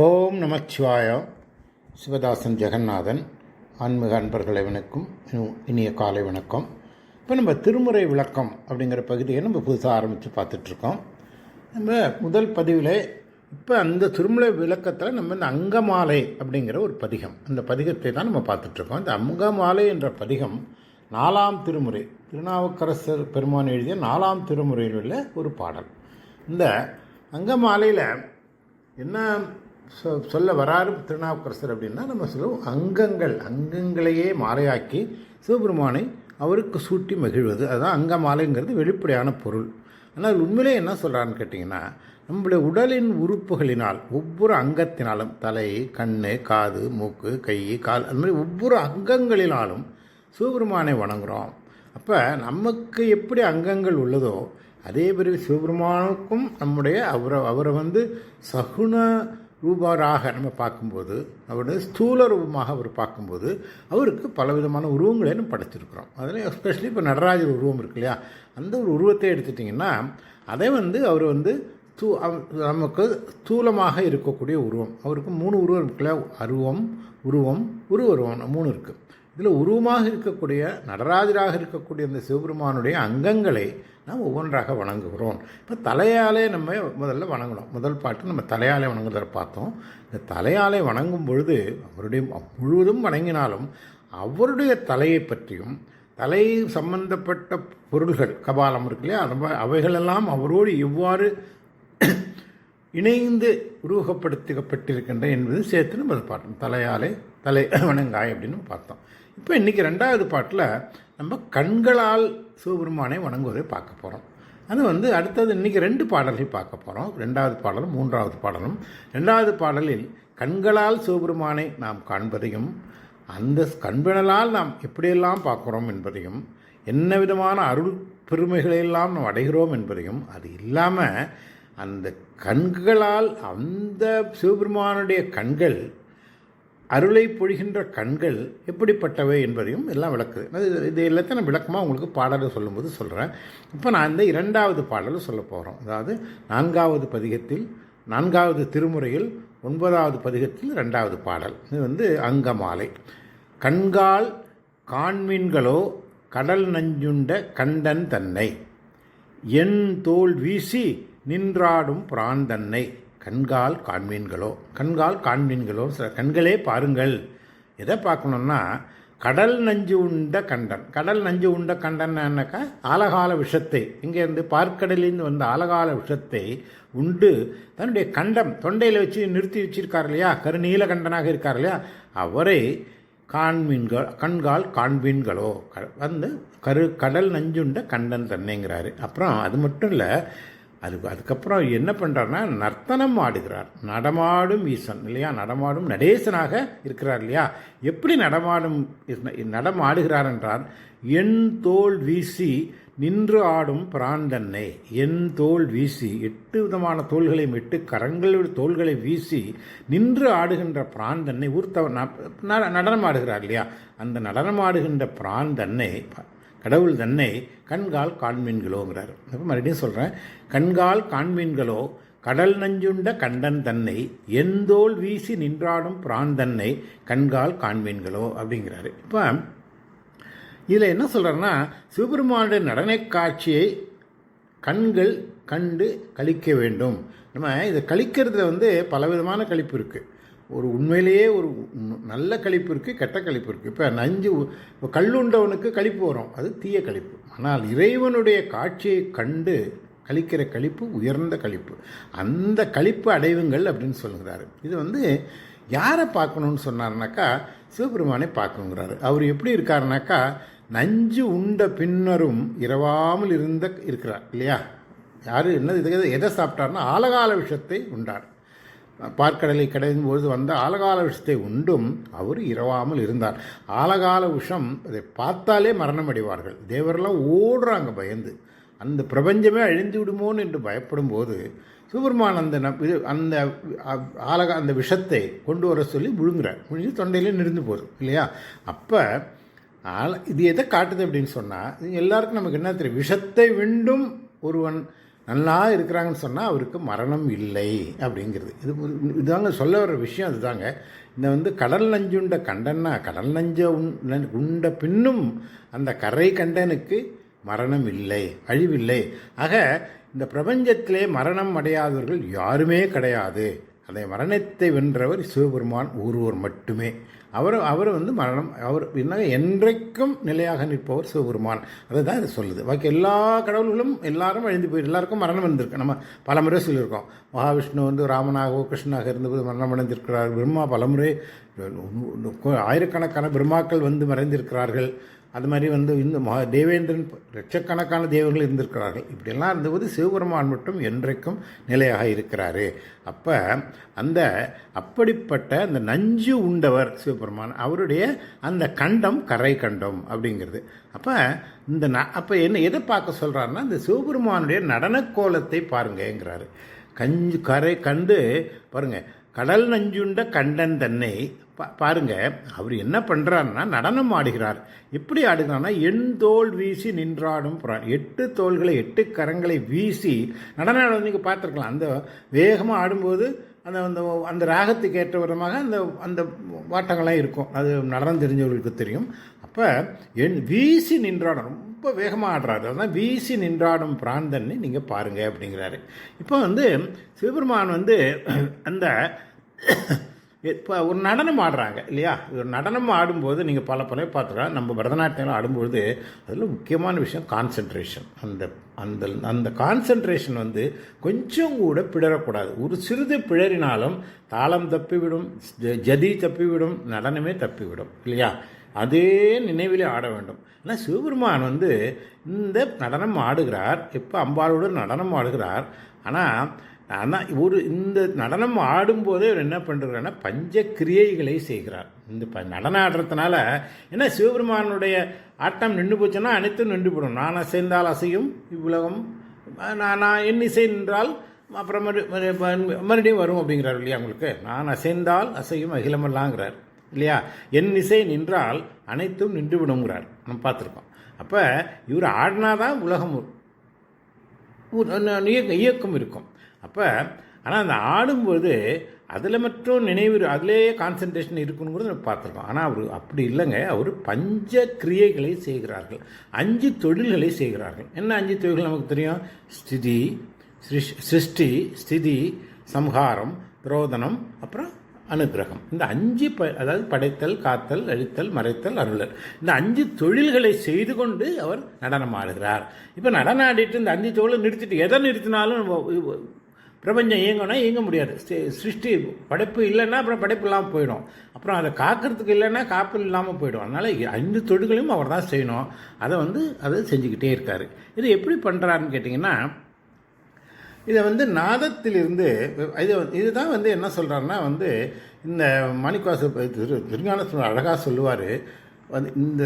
ஓம் நமச்சிவாய. சிவதாசன் ஜெகநாதன். ஆன்மீக அன்பர்களை வணக்கம். இனிய காலை வணக்கம். இப்போ நம்ம திருமுறை விளக்கம் அப்படிங்கிற பகுதியை நம்ம புதுசாக ஆரம்பித்து பார்த்துட்ருக்கோம். நம்ம முதல் பதிவில் இப்போ அந்த திருமுறை விளக்கத்தில் நம்ம இந்த அங்கமாலை அப்படிங்கிற ஒரு பதிகம், அந்த பதிகத்தை தான் நம்ம பார்த்துட்ருக்கோம். இந்த அங்கமாலை என்ற பதிகம் 4ஆம் திருமுறை, திருநாவுக்கரசர் பெருமான் எழுதிய 4ஆம் திருமுறையில் உள்ள ஒரு பாடல். இந்த அங்கமாலையில் என்ன சொல்ல வராரு திருநாவுக்கரசர் அப்படின்னா, நம்ம சொல்லுவோம் அங்கங்களையே மாலையாக்கி சிவபெருமானை அவருக்கு சூட்டி மகிழ்வது, அதுதான் அங்கமாலைங்கிறது வெளிப்படையான பொருள். ஆனால் உண்மையிலே என்ன சொல்கிறான்னு கேட்டிங்கன்னா, நம்முடைய உடலின் உறுப்புகளினால் ஒவ்வொரு அங்கத்தினாலும் தலை, கண், காது, மூக்கு, கை, கால், அது மாதிரி ஒவ்வொரு அங்கங்களினாலும் சிவபெருமானை வணங்குகிறோம். அப்போ நமக்கு எப்படி அங்கங்கள் உள்ளதோ அதே மாதிரி சிவபெருமானுக்கும் நம்முடைய அவரை சகுன ரூபராக நம்ம பார்க்கும்போது, அவருடைய ஸ்தூல ரூபமாக அவர் பார்க்கும்போது அவருக்கு பலவிதமான உருவங்களை நம்ம படைச்சிருக்கிறோம். அதில் எஸ்பெஷலி இப்போ நடராஜர் உருவம் இருக்கு இல்லையா, அந்த ஒரு உருவத்தை எடுத்துட்டிங்கன்னா அதை அவர் நமக்கு ஸ்தூலமாக இருக்கக்கூடிய உருவம். அவருக்கு 3 உருவம் இருக்குல்ல, உருவம் 3 இருக்குது. இதில் உருவமாக இருக்கக்கூடிய நடராஜராக இருக்கக்கூடிய இந்த சிவபெருமானுடைய அங்கங்களை நாம் ஒவ்வொன்றாக வணங்குகிறோம். இப்போ தலையாலே நம்ம முதல்ல வணங்கணும். முதல் பாட்டு நம்ம தலையாலே வணங்குறதை பார்த்தோம். இந்த தலையாலே வணங்கும் பொழுது அவருடைய முழுவதும் வணங்கினாலும் அவருடைய தலையை பற்றியும் தலை சம்பந்தப்பட்ட பொருள்கள் கபாலம் இருக்கு இல்லையா, அவைகளெல்லாம் அவரோடு எவ்வாறு இணைந்து உருவகப்படுத்தப்பட்டிருக்கின்ற என்பது சேர்த்து நம்ம அதை பார்த்தோம். தலையாலே தலை வணங்காய் அப்படின்னு பார்த்தோம். இப்போ இன்றைக்கி 2வது பாட்டில் நம்ம கண்களால் சிவபெருமானை வணங்குவதை பார்க்க போகிறோம். அது அடுத்தது இன்றைக்கி 2 பாடல்கள் பார்க்க போகிறோம். 2வது பாடலும் 3வது பாடலும். 2வது பாடலில் கண்களால் சிவபெருமானை நாம் காண்பதையும், அந்த கண்பினலால் நாம் எப்படியெல்லாம் பார்க்குறோம் என்பதையும், என்ன விதமான அருள் பெருமைகளையெல்லாம் நாம் அடைகிறோம் என்பதையும், அது இல்லாமல் அந்த கண்களால் அந்த சிவபெருமானுடைய கண்கள், அருளை பொழிகின்ற கண்கள் எப்படிப்பட்டவை என்பதையும் எல்லாம் விளக்குது. இது எல்லாத்தையும் நான் விளக்கமாக உங்களுக்கு பாடலை சொல்லும்போது சொல்கிறேன். இப்போ நான் இந்த 2வது பாடலை சொல்ல போகிறோம். அதாவது 4வது பதிகத்தில் 4வது திருமுறையில் 9வது பதிகத்தில் 2வது பாடல். இது அங்கமாலை. கண்கால் காண்மீன்களோ கடல் நஞ்சுண்ட கண்டன் தன்னை, என் தோல் வீசி நின்றாடும் பிரான் தன்னை. கண்கால் காண்மீன்களோ கண்களே பாருங்கள். எதை பார்க்கணுன்னா, கடல் நஞ்சு உண்ட கண்டன். கடல் நஞ்சு உண்ட கண்டன்னாக்கா ஆலகால விஷத்தை, இங்கேருந்து பார்க்கடலிருந்து வந்த ஆலகால விஷத்தை உண்டு தன்னுடைய கண்டம் தொண்டையில் வச்சு நிறுத்தி வச்சிருக்கார் இல்லையா, கருநீல கண்டனாக இருக்கார் இல்லையா, அவரை கண்கால் காண்பீன்களோ கடல் நஞ்சுண்ட கண்டன் தன்னைங்கிறாரு. அப்புறம் அது மட்டும் இல்லை, அதுக்கப்புறம் என்ன பண்ணுறாருன்னா, நர்த்தனம் ஆடுகிறார். நடமாடும் ஈசன் இல்லையா, நடமாடும் நடேசனாக இருக்கிறார் இல்லையா. எப்படி நடமாடுகிறார் என்றால், என் தோல் வீசி நின்று ஆடும் பிராந்தன்னை. என் தோல் வீசி 8 விதமான தோள்களையும் 8 கரங்களோட தோள்களை வீசி நின்று ஆடுகின்ற பிராந்தன்னை நடனம் ஆடுகிறார் இல்லையா. அந்த நடனமாடுகின்ற பிராந்தன்னை, கடவுள் தன்னை கண்கால் காண்மீன்களோங்கிறார். அப்போ மறுபடியும் சொல்கிறேன், கண்கால் காண்மீன்களோ கடல் நஞ்சுண்ட கண்டன் தன்னை, எந்தோல் வீசி நின்றாடும் பிரான் தன்னை கண்கால் காண்மீன்களோ அப்படிங்கிறாரு. இப்போ இதில் என்ன சொல்கிறாருன்னா, சிவபெருமானுடைய நடன காட்சியை கண்கள் கண்டு கழிக்க வேண்டும். நம்ம இதை கழிக்கிறதுல பலவிதமான கழிப்பு இருக்குது. ஒரு உண்மையிலேயே ஒரு நல்ல கழிப்பு இருக்குது, கெட்ட கழிப்பு இருக்குது. இப்போ கல்லுண்டவனுக்கு கழிப்பு வரும், அது தீய கழிப்பு. ஆனால் இறைவனுடைய காட்சியை கண்டு கழிக்கிற கழிப்பு உயர்ந்த கழிப்பு. அந்த கழிப்பு அடைவுங்கள் அப்படின்னு சொல்லுகிறாரு. இது யாரை பார்க்கணுன்னு சொன்னார்னாக்கா, சிவபெருமானை பார்க்கணுங்கிறாரு. அவர் எப்படி இருக்காருனாக்கா, நஞ்சு உண்ட பின்னரும் இரவாமல் இருக்கிறார் இல்லையா. யார் எதை சாப்பிட்டார்னா, ஆலகால விஷத்தை உண்டார். பார்க்கடலை கடையும் பொழுது வந்த ஆலகால விஷத்தை உண்டும் அவர் இரவாமல் இருந்தார். ஆலகால விஷம் அதை பார்த்தாலே மரணம் அடைவார்கள். தேவரெல்லாம் ஓடுறாங்க பயந்து. அந்த பிரபஞ்சமே அழிந்து விடுமோன்னு என்று பயப்படும் போது சிவபெருமான் அந்த விஷத்தை கொண்டு வர சொல்லி முழுங்கி தொண்டையிலே நிறுந்து போகுது இல்லையா. அப்போ இது எதை காட்டுது அப்படின்னு சொன்னால், எல்லாருக்கும் நமக்கு என்ன தெரியும், விஷத்தை விண்டும் ஒருவன் நல்லா இருக்கிறாங்கன்னு சொன்னால் அவருக்கு மரணம் இல்லை அப்படிங்கிறது. இதுதாங்க சொல்ல வர விஷயம். அதுதாங்க இந்த கடல் நஞ்சுண்ட கண்டன்னா, கடல் நஞ்ச உண்ட பின்னும் அந்த கரை கண்டனுக்கு மரணம் இல்லை, அழிவில்லை. ஆக இந்த பிரபஞ்சத்திலே மரணம் அடையாதவர்கள் யாருமே கிடையாது. அந்த மரணத்தை வென்றவர் சிவபெருமான் ஒருவர் மட்டுமே. அவர் மரணம் அவர் என்ன என்றைக்கும் நிலையாக நிற்பவர் சிவபெருமான். அதை தான் இது சொல்லுது. பாக்கி எல்லா கடவுள்களும் எல்லாரும் அழிந்து போயிரு, எல்லாருக்கும் மரணம் வந்திருக்கு. நம்ம பலமுறை சொல்லியிருக்கோம். மகாவிஷ்ணு ராமனாகவோ கிருஷ்ணனாக இருந்தபோது மரணம் அடைந்திருக்கிறார். பிரம்மா பலமுறை ஆயிரக்கணக்கான பிரம்மாக்கள் மறைந்திருக்கிறார்கள். அது மாதிரி இந்த தேவேந்திரன் லட்சக்கணக்கான தேவர்கள் இருந்திருக்கிறார்கள். இப்படியெல்லாம் இருந்தபோது சிவபெருமான் மட்டும் என்றைக்கும் நிலையாக இருக்கிறாரு. அப்போ அப்படிப்பட்ட அந்த நஞ்சு உண்டவர் சிவபெருமான், அவருடைய அந்த கண்டம் கரை கண்டம் அப்படிங்கிறது. அப்போ எதை பார்க்க சொல்கிறாருன்னா, இந்த சிவபெருமானுடைய நடனக்கோலத்தை பாருங்கங்கிறாரு. கரை கண்டு பாருங்கள், கடல் நஞ்சுண்ட கண்டன் தன்னை பாருங்க. அவர் என்ன பண்ணுறாருன்னா நடனம் ஆடுகிறார். எப்படி ஆடுகிறார்னா, எண் தோல் வீசி நின்றாடும் புறான். 8 தோள்களை 8 கரங்களை வீசி நடனம் ஆடுவது நீங்கள் பார்த்துருக்கலாம். அந்த வேகமாக ஆடும்போது அந்த ராகத்துக்கு ஏற்ற விதமாக அந்த வாட்டங்கள்லாம் இருக்கும். அது நடனம் தெரிஞ்சவர்களுக்கு தெரியும். அப்போ வீசி நின்றாடும், ரொம்ப வேகமாக ஆடுறாரு. அதான் வீசி நின்றாடும் பிராந்தன்னு நீங்கள் பாருங்கள் அப்படிங்கிறாரு. இப்போ சிவபெருமான் அந்த இப்போ ஒரு நடனம் ஆடுறாங்க இல்லையா? ஒரு நடனம் ஆடும்போது நீங்கள் பல பார்த்துக்கலாம். நம்ம பரதநாட்டியம் ஆடும்போது அதில் முக்கியமான விஷயம் கான்சன்ட்ரேஷன். அந்த கான்சன்ட்ரேஷன் கொஞ்சம் கூட பிழறக்கூடாது. ஒரு சிறிது பிழறினாலும் தாளம் தப்பிவிடும், ஜதி தப்பிவிடும், நடனமே தப்பிவிடும் இல்லையா? அதே நினைவிலே ஆட வேண்டும். ஆனால் சிவபெருமான் இந்த நடனம் ஆடுகிறார். இப்போ அம்பாளோடு நடனம் ஆடுகிறார். ஆனால் இந்த நடனம் ஆடும்போதே அவர் என்ன பண்ணுறாருன்னா, பஞ்ச கிரியைகளை செய்கிறார். இந்த நடனம் ஆடுறதுனால ஏன்னா சிவபெருமானுடைய ஆட்டம் நின்று போச்சுன்னா அனைத்தும் நின்று போடும். நான் அசைந்தால் அசையும் இவ்வுலகம், நான் என் இசை நின்றால் அப்புறம் மறுபடியும் வரும் அப்படிங்கிறார் இல்லையா? உங்களுக்கு நான் அசைந்தால் அசையும் அகிலமெல்லாங்கிறார் இல்லையா? என் இசை நின்றால் அனைத்தும் நின்று விடுங்கிறார். நம்ம பார்த்துருக்கோம். அப்போ இவர் ஆடினாதான் உலகம் இயக்கம் இருக்கும். அப்போ ஆனால் அந்த ஆடும்போது அதில் மட்டும் நினைவு, அதிலேயே கான்சன்ட்ரேஷன் இருக்குங்கிறது நம்ம பார்த்துருக்கோம். ஆனால் அவர் அப்படி இல்லைங்க. அவர் பஞ்ச கிரியைகளை செய்கிறார்கள், 5 தொழில்களை செய்கிறார்கள். என்ன 5 தொழில்கள் நமக்கு தெரியும்? சிருஷ்டி, ஸ்திதி, சம்ஹாரம், திரோதனம், அப்புறம் அனுகிரகம். இந்த 5 அதாவது படைத்தல், காத்தல், அழித்தல், மறைத்தல், அருளல், இந்த 5 தொழில்களை செய்து கொண்டு அவர் நடனம் ஆடுகிறார். இப்போ நடனம் ஆடிட்டு இந்த 5 தொழிலை நிறுத்திட்டு எதை நிறுத்தினாலும் பிரபஞ்சம் இயங்கணும்னா இயங்க முடியாது. சிருஷ்டி படைப்பு இல்லைன்னா அப்புறம் படைப்பு இல்லாமல் போயிடும். அப்புறம் அதை காக்கிறதுக்கு இல்லைன்னா காப்பு இல்லாமல் போயிடும். அதனால் 5 தொழில்களையும் அவர் தான் செய்யணும். அதை செஞ்சுக்கிட்டே இருக்கார். இது எப்படி பண்ணுறாருன்னு கேட்டிங்கன்னா, இதை நாதத்திலிருந்து இதுதான் என்ன சொல்கிறாருன்னா, இந்த மாணிக்கவாச திருஞானத்தில் அழகாக சொல்லுவார். இந்த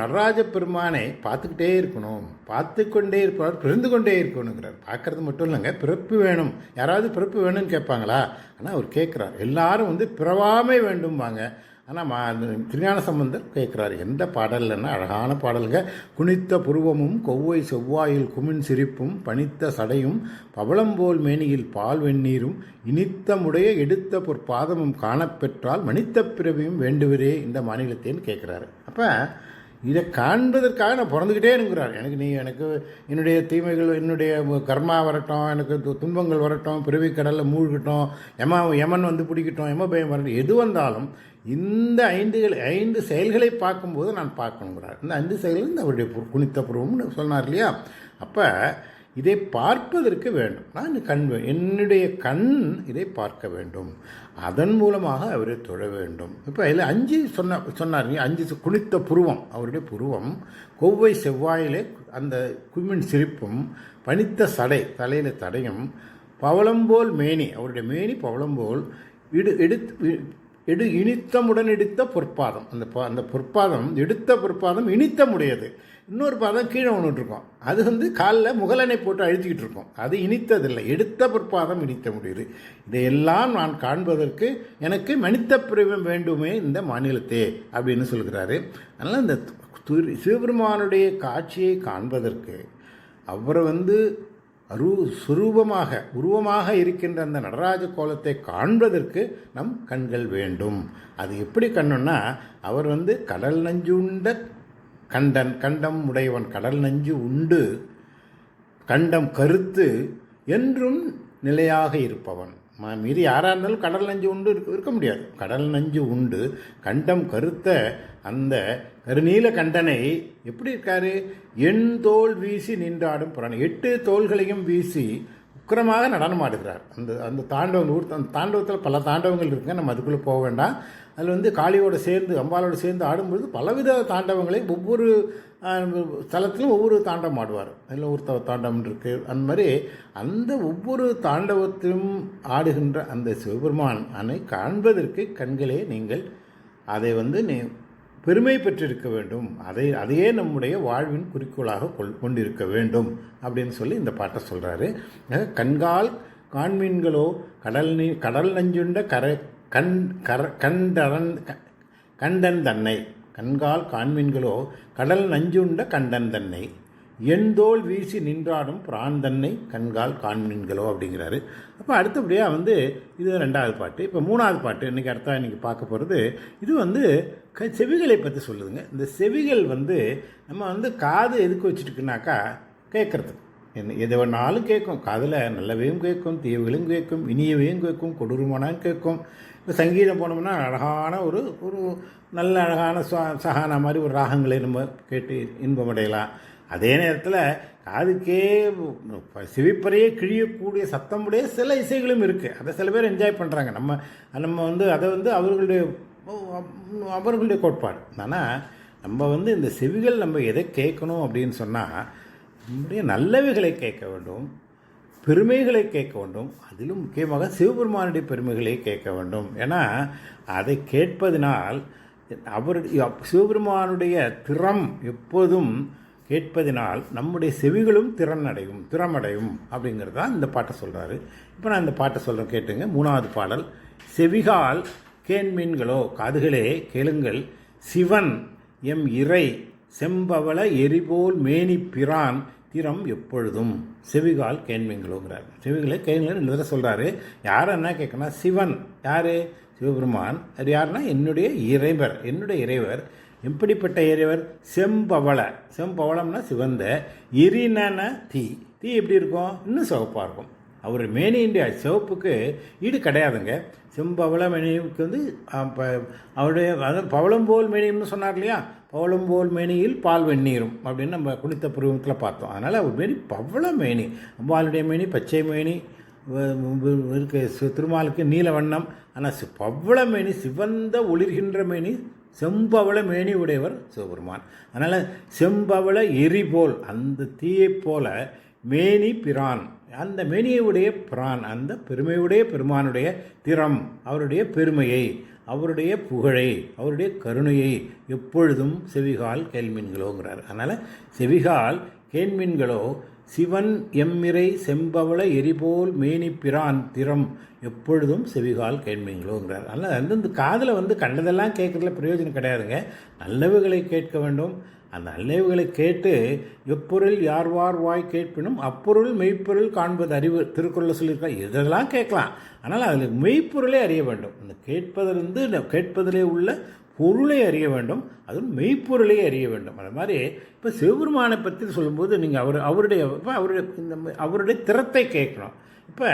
நடராஜ பெருமானை பார்த்துக்கிட்டே இருக்கணும், பார்த்து கொண்டே இருப்பார், பிறந்து கொண்டே இருக்கணுங்கிறார். பார்க்கறது மட்டும் இல்லைங்க, பிறப்பு வேணும். யாராவது பிறப்பு வேணும்னு கேட்பாங்களா? ஆனால் அவர் கேட்குறார். எல்லாரும் பிறவாமை வேண்டும்பாங்க. ஆனால் திருஞான சம்பந்தர் கேட்குறாரு. எந்த பாடல்னா அழகான பாடல்க. குனித்த புருவமும் கொவ்வை செவ்வாயில் குமின் சிரிப்பும் பனித்த சடையும் பவளம்போல் மேனியில் பால் வெந்நீரும் இனித்தமுடைய எடுத்த பொற்பாதமும் காணப்பெற்றால் மனித்த பிறவியும் வேண்டுவரே இந்த மாநிலத்தேன்னு கேட்குறாரு. அப்போ இதை காண்பதற்காக நான் பிறந்துக்கிட்டே இருக்கிறார். எனக்கு என்னுடைய தீமைகள், என்னுடைய கர்மா வரட்டும், எனக்கு துன்பங்கள் வரட்டும், பிறவி கடலில் மூழ்கட்டும், யமன் பிடிக்கட்டும், யம பயம் வரட்டும், எது வந்தாலும் இந்த 5 செயல்களை பார்க்கும்போது நான் பார்க்கணுங்கிறார். இந்த 5 செயல்கள் இந்த அவருடைய குனித்த புருவம்னு சொன்னார் இல்லையா? அப்போ இதை பார்ப்பதற்கு வேண்டும். நான் என்னுடைய கண் இதை பார்க்க வேண்டும். அதன் மூலமாக அவரை தொழ வேண்டும். இப்போ இதில் 5 சொன்னார். 5 குனித்த புருவம், அவருடைய புருவம், கொவ்வை செவ்வாயிலே அந்த குமின் சிரிப்பும், பனித்த சடை, தலையில் தடையும், பவளம்போல் மேனி, அவருடைய மேனி பவளம்போல், இனித்தமுடன் எடுத்த பொற்பாதம், அந்த பொற்பாதம், எடுத்த பொற்பாதம் இனித்தமுடையது. இன்னொரு பாதம் கீழே ஒன்று இருக்கும், அது காலில் முகலனை போட்டு அழுத்திக்கிட்டு இருக்கும். அது இனித்ததில்லை, எடுத்த பொற்பாதம் இனித்த முடியுது. இதையெல்லாம் நான் காண்பதற்கு எனக்கு மனித பிரிவம் வேண்டுமே இந்த மாநிலத்தே அப்படின்னு சொல்கிறாரு. அதனால் இந்த சிவபெருமானுடைய காட்சியை காண்பதற்கு அவரை உருவமாக இருக்கின்ற அந்த நடராஜ கோலத்தை காண்பதற்கு நம் கண்கள் வேண்டும். அது எப்படி கண்ணுன்னா, அவர் கடல் நஞ்சு உண்ட கண்டம் உடையவன், கடல் நஞ்சு உண்டு கண்டம் கருத்து என்றும் நிலையாக இருப்பவன். மீறி யாராக இருந்தாலும் கடல் நஞ்சு உண்டு இருக்க முடியாது. கடல் நஞ்சு உண்டு கண்டம் கருத்த அந்த கருநீல கண்டனை எப்படி இருக்காரு? எண் தோல் வீசி நின்றாடும் புராணம். 8 தோள்களையும் வீசி உக்கிரமாக நடனம் ஆடுகிறார். அந்த தாண்டவம் அந்த தாண்டவத்தில் பல தாண்டவங்கள் இருக்குங்க, நம்ம அதுக்குள்ளே போக வேண்டாம். அதில் காளியோடு சேர்ந்து அம்பாலோடு சேர்ந்து ஆடும்பொழுது பலவித தாண்டவங்களை ஒவ்வொரு ஸ்தலத்திலும் ஒவ்வொரு தாண்டவம் ஆடுவார். அதில் ஒரு தாண்டவம் இருக்குது. அந்த மாதிரி அந்த ஒவ்வொரு தாண்டவத்திலும் ஆடுகின்ற அந்த சிவபெருமான் அன்னை காண்பதற்கு கண்களே நீங்கள் அதை பெருமை பெற்றிருக்க வேண்டும். அதையே நம்முடைய வாழ்வின் குறிக்கோளாக கொண்டிருக்க வேண்டும் அப்படின்னு சொல்லி இந்த பாட்டை சொல்கிறாரு. கண்கால் காண்மீன்களோ கடல் நஞ்சுண்ட கண்டன் தன்னை. கண்கால் காண்மீன்களோ கடல் நஞ்சுண்ட கண்டன் தன்னை எண்தோள் வீசி நின்றாடும் பிரான் தன்னை கண்கால் காண்மீன்களோ அப்படிங்கிறாரு. அப்போ அடுத்தபடியாக இது 2வது பாட்டு. இப்போ 3வது பாட்டு இன்றைக்கி பார்க்க போகிறது. இது செவிகளை பற்றி சொல்லுதுங்க. இந்த செவிகள் நம்ம காது எதுக்கு வச்சுட்டுக்குனாக்கா கேட்குறதுக்கு. எது வேணாலும் கேட்கும். காதில் நல்லவையும் கேட்கும், தீவுகளும் கேட்கும், இனியவையும் கேட்கும், கொடூரமானும் கேட்கும். இப்போ சங்கீதம் போனோம்னா அழகான ஒரு நல்ல அழகான சகானா மாதிரி ஒரு ராகங்களை நம்ம கேட்டு இன்பமடையலாம். அதே நேரத்தில் காதுக்கே செவிப்பறையே கிழியக்கூடிய சத்தமுடைய சில இசைகளும் இருக்குது. அதை சில பேர் என்ஜாய் பண்ணுறாங்க. நம்ம அதை அவர்களுடைய கோட்பாடு. ஆனால் நம்ம இந்த செவிகள் நம்ம எதை கேட்கணும் அப்படின்னு சொன்னால், நம்முடைய நல்லவைகளை கேட்க வேண்டும், பெருமைகளை கேட்க வேண்டும். அதிலும் முக்கியமாக சிவபெருமானுடைய பெருமைகளை கேட்க வேண்டும். ஏன்னா அதை கேட்பதினால் சிவபெருமானுடைய திறம் எப்போதும் கேட்பதினால் நம்முடைய செவிகளும் திறமடையும் அப்படிங்கிறது தான் இந்த பாட்டை சொல்கிறாரு. இப்போ நான் இந்த பாட்டை சொல்கிறேன், கேட்டுங்க. 3வது பாடல். செவிகால் கேண்மீன்களோ, காதுகளே கேளுங்கள், சிவன் எம் இறை செம்பவள எரிபோல் மேனி பிரான் திறம் எப்பொழுதும். செவிகால் கேண்மீன்களோங்கிறார். செவிகளை கேளுங்கள் 2 தடவை சொல்கிறாரு. யார் என்ன கேட்கணும்? சிவன் யார்? சிவபெருமான். அது யாருன்னா என்னுடைய இறைவர். எப்படிப்பட்ட இறைவர்? செம்பவளம்னா சிவந்த, எரினன தீ எப்படி இருக்கும்? இன்னும் சிவப்பாக இருக்கும். அவர் மேனியுடைய சிவப்புக்கு ஈடு கிடையாதுங்க. செம்பவள மேனிக்கு அவருடைய பவளம்போல் மேனின்னு சொன்னார் இல்லையா? பவளம்போல் மேனியில் பால் வெந்நீரும் அப்படின்னு நம்ம குனித்த பருவத்தில் பார்த்தோம். அதனால் அவர் மேனி பவள மேனி. அம்பாளுடைய மேனி பச்சை மேனி இருக்கு, திருமாலுக்கு நீல வண்ணம். ஆனால் பவள மேனி, சிவந்த ஒளிர்கின்ற மேனி, செம்பவள மேனி உடையவர் சிவபெருமான். அதனால் செம்பவள எரிபோல், அந்த தீயை போல மேனி பிரான், அந்த மேனியுடைய பிரான், அந்த பெருமையுடைய பெருமானுடைய திறம், அவருடைய பெருமையை, அவருடைய புகழை, அவருடைய கருணையை எப்பொழுதும் செவிகால் கேள்மீன்களோங்கிறார். அதனால் செவிகால் கேள்மீன்களோ, சிவன் எம்மிரை செம்பவள எரிபோல் மேனி பிரான் திறம் எப்பொழுதும் செவிகால் கேள்மீன்களோங்கிறார். அதனால் இந்த காதில் கண்டதெல்லாம் கேட்குறதுல பிரயோஜனம் கிடையாதுங்க. நல்லவைகளை கேட்க வேண்டும். அந்த நல்லவைகளை கேட்டு எப்பொருள் யார்வார் வாய் கேட்பினும் அப்பொருள் மெய்ப்பொருள் காண்பது அறிவு. திருக்குறளில் சொல்லியிருக்காங்க. இதெல்லாம் கேட்கலாம், ஆனால் அதில் மெய்ப்பொருளே அறிய வேண்டும். அந்த கேட்பதிலே உள்ள பொருளை அறிய வேண்டும், அதுவும் மெய்ப்பொருளை அறிய வேண்டும். அது மாதிரி இப்போ சிவபெருமானை பற்றி சொல்லும்போது நீங்கள் அவருடைய திறத்தை கேட்கணும். இப்போ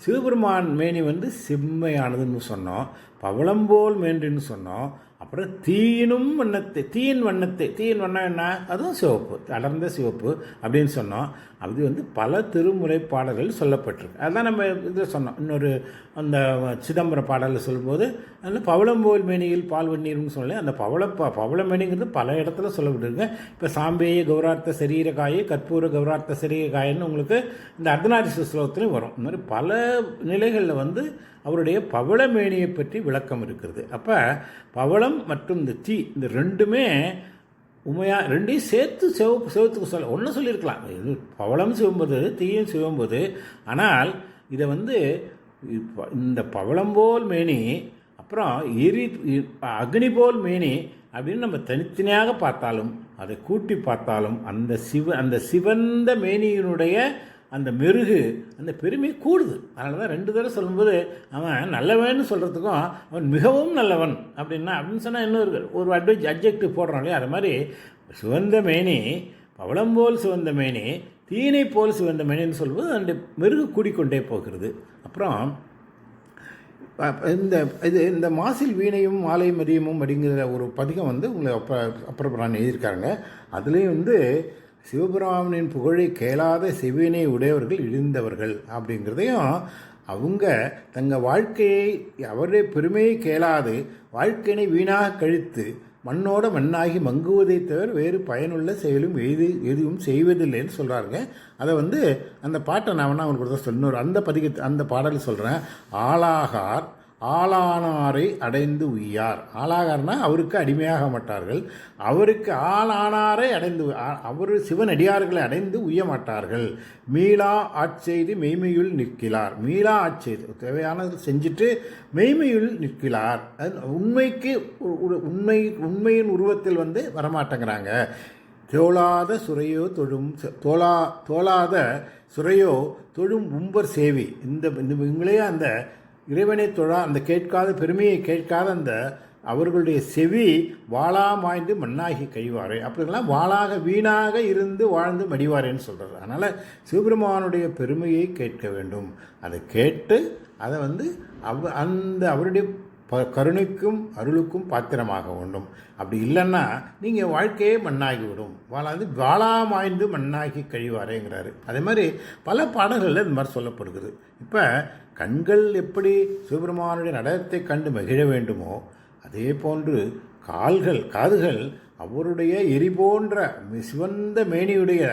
சிவபெருமான் மேனி செம்மையானதுன்னு சொன்னோம், பவளம்போல் மேன்றின்னு சொன்னோம். அப்புறம் தீயின் வண்ணம் என்ன? அதுவும் சிவப்பு, அடர்ந்த சிவப்பு அப்படின்னு சொன்னோம். அது பல திருமுறை பாடல்கள் சொல்லப்பட்டிருக்கு. அதுதான் நம்ம இதில் சொன்னோம். இன்னொரு அந்த சிதம்பரம் பாடலில் சொல்லும்போது அதில் பவளம்போல் மேனியில் பால் வெந்நீர்னு சொல்லி அந்த பவள மேனிங்கிறது பல இடத்துல சொல்லப்பட்டிருக்கு. இப்போ சாம்பேய கௌரார்த்த சரீரகாயை கற்பூர கௌரார்த்த சரீரகாயன்னு உங்களுக்கு இந்த அர்த்தநாரீஸ்வர ஸ்லோகத்துலையும் வரும். இந்த மாதிரி பல நிலைகளில் அவருடைய பவளமேனியை பற்றி விளக்கம் இருக்கிறது. அப்போ பவளம் மற்றும் இந்த தீ, இந்த ரெண்டுமே ரெண்டையும் சேர்த்து சிவத்துக்கு ஒன்று சொல்லியிருக்கலாம். இது பவளம் சிவம்பது, தீயும் சிவம்பது. ஆனால் இதை இந்த பவளம்போல் மேனி அப்புறம் அக்னி போல் மேனி அப்படின்னு நம்ம தனித்தனியாக பார்த்தாலும் அதை கூட்டி பார்த்தாலும் அந்த சிவந்த மேனியினுடைய அந்த மெருகு அந்த பெருமை கூடுது. அதனால தான் 2 தடவை சொல்லும்போது அவன் நல்லவன்னு சொல்கிறதுக்கும் அவன் மிகவும் நல்லவன் அப்படின்னு சொன்னால் இன்னொரு ஒரு அட்ஜெக்டிவ் போடுறான் இல்லையா? அது மாதிரி சிவந்த மேனி பவளம்போல் சிவந்த மேனி தீனை போல் சிவந்த மேனின்னு சொல்லும்போது அந்த மெருகு கூடிக்கொண்டே போகிறது. அப்புறம் இந்த மாசில் வீணையும் மாலை மதியமும் அப்படிங்கிற ஒரு பதிகம் உங்களை அப்புறம் எழுதியிருக்காங்க. அதுலேயும் சிவபிராமனின் புகழை கேளாத செவினை உடையவர்கள் இழிந்தவர்கள் அப்படிங்கிறதையும் அவங்க தங்கள் வாழ்க்கையை அவருடைய பெருமையை கேளாது வாழ்க்கையினை வீணாக கழித்து மண்ணோட மண்ணாகி மங்குவதை தவிர வேறு பயனுள்ள செயலும் எதுவும் செய்வதில்லைன்னு சொல்கிறாருங்க. அதை அந்த பாட்டை நான் உங்களுக்கு தான் சொல்லணும். அந்த பாடல் சொல்கிறேன். ஆளாகார் ஆளானாரை அடைந்து உய்யார். ஆளாகார்னா அவருக்கு அடிமையாக மாட்டார்கள், அவருக்கு ஆளானாரை அடைந்து அவர் சிவனடியார்களை அடைந்து உய்ய மாட்டார்கள். மீளா ஆட்செய்து மெய்மையுள் நிற்கிறார். மீளா ஆட்செய்து தேவையானது செஞ்சுட்டு மெய்மையுள் நிற்கிறார். உண்மையின் உருவத்தில் வரமாட்டேங்கிறாங்க. தோளாத சுரையோ தொழும் உம்பர் சேவி. இவங்களே அந்த இறைவனை அந்த கேட்காத பெருமையை கேட்காத அந்த அவர்களுடைய செவி வாளா மாய்ந்து மண்ணாகி கழிவாரே. அப்படிங்கலாம் வாளாக வீணாக இருந்து வாழ்ந்து மடிவாரேன்னு சொல்கிறது. அதனால் சிவபெருமானுடைய பெருமையை கேட்க வேண்டும். அதை கேட்டு அதை அவருடைய கருணைக்கும் அருளுக்கும் பாத்திரமாக வேண்டும். அப்படி இல்லைன்னா நீங்கள் வாழ்க்கையே மண்ணாகிவிடும். வாளா மாய்ந்து மண்ணாகி கழிவாரேங்கிறாரு. அதே மாதிரி பல பாடல்களில் இந்த மாதிரி சொல்லப்படுகிறது. இப்போ கண்கள் எப்படி சிவபெருமானுடைய நடனத்தை கண்டு மகிழ வேண்டுமோ அதே போன்று காதுகள் அவருடைய எரி போன்ற சிவந்த மேனியுடைய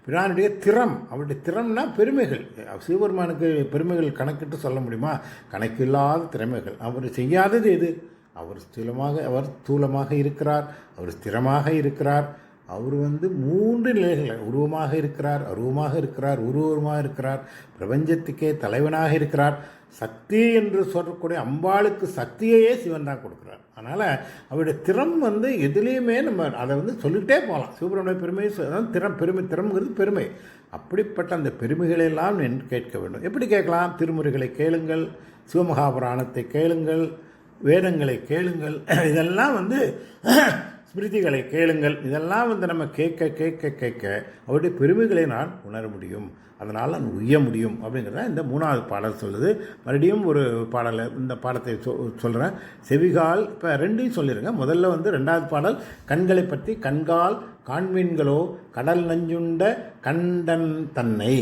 பிரானுடைய திறம். அவருடைய திறம்னா பெருமைகள். சிவபெருமானுக்கு பெருமைகள் கணக்கிட்டு சொல்ல முடியுமா? கணக்கில்லாத திறமைகள். அவர் செய்யாதது எது? அவர் ஸ்தூலமாக இருக்கிறார், அவர் ஸ்திரமாக இருக்கிறார், அவர் 3 நிலைகள் உருவமாக இருக்கிறார், அருவமாக இருக்கிறார், உருவமாக இருக்கிறார், பிரபஞ்சத்துக்கே தலைவனாக இருக்கிறார். சக்தி என்று சொல்லக்கூடிய அம்பாளுக்கு சக்தியையே சிவன் தான் கொடுக்குறார். அதனால் அவருடைய திறம் எதுலேயுமே நம்ம அதை சொல்லிகிட்டே போகலாம். சிவபெருமானுடைய பெருமை திறம்ங்கிறது பெருமை. அப்படிப்பட்ட அந்த பெருமைகளெல்லாம் கேட்க வேண்டும். எப்படி கேட்கலாம்? திருமுறைகளை கேளுங்கள், சிவமகாபுராணத்தை கேளுங்கள், வேதங்களை கேளுங்கள், இதெல்லாம் ஸ்மிருதிகளை கேளுங்கள். இதெல்லாம் நம்ம கேட்க அவருடைய பெருமைகளை நான் உணர முடியும், அதனால் நான் உய்ய முடியும் அப்படிங்கிறத இந்த 3வது பாடல் சொல்லுது. மறுபடியும் ஒரு பாடலை இந்த பாடத்தை சொல்கிறேன். செவிகால் இப்போ 2ஐயும் சொல்லிடுங்க. முதல்ல 2வது பாடல் கண்களை பற்றி. கண்கால் காண்மீன்களோ கடல் நஞ்சுண்ட கண்டன் தன்னை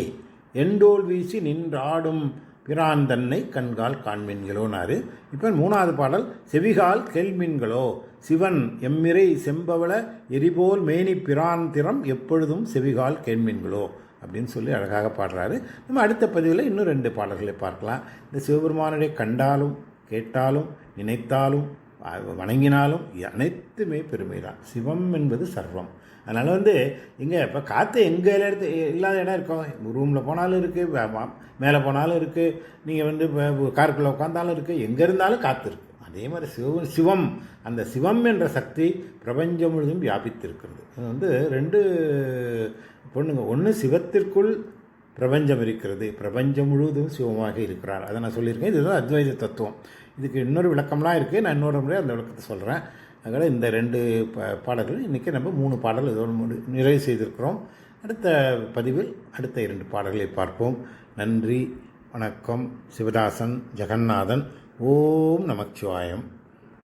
எண்டோல் வீசி நின்றாடும் பிரான் தன்னை கண்கால் காண்மீன்களோனாரு. இப்போ 3வது பாடல் செவிகால் கேள்மீன்களோ சிவன் எம்மிரை செம்பவள எரிபோல் மேனி பிரான் திறம் எப்பொழுதும் செவிகால் கேள்மீன்களோ அப்படின்னு சொல்லி அழகாக பாடுறாரு. நம்ம அடுத்த பதிவில் இன்னும் 2 பாடல்களை பார்க்கலாம். இந்த சிவபெருமானுடைய கண்டாலும் கேட்டாலும் நினைத்தாலும் வணங்கினாலும் அனைத்துமே பெருமை தான். சிவம் என்பது சர்வம். அதனால் இங்கே இப்போ காற்று எங்கே இல்லாத இடம் இருக்கும். ரூமில் போனாலும் இருக்குது, மேலே போனாலும் இருக்குது, நீங்கள் இப்போ காருக்குள்ளே உட்காந்தாலும் இருக்குது, எங்கே இருந்தாலும் காற்று இருக்குது. அதே மாதிரி சிவம் அந்த சிவம் என்ற சக்தி பிரபஞ்சம் முழுதும் வியாபித்திருக்கிறது. அது 2 பொண்ணுங்க. ஒன்று சிவத்திற்குள் பிரபஞ்சம் இருக்கிறது, பிரபஞ்சம் முழுவதும் சிவமாக இருக்கிறார். அதை நான் சொல்லியிருக்கேன். இதுதான் அத்வைத தத்துவம். இதுக்கு இன்னொரு விளக்கம்லாம் இருக்குது. நான் இன்னொரு முறை அந்த விளக்கத்தை சொல்கிறேன். அதனால் இந்த 2 பாடல்கள் இன்றைக்கி நம்ம 3 பாடல் இதோடு நிறைவு செய்திருக்கிறோம். அடுத்த பதிவில் அடுத்த 2 பாடல்களை பார்ப்போம். நன்றி, வணக்கம். சிவதாசன், ஜெகநாதன். ஓம் நமச்சிவாயம்.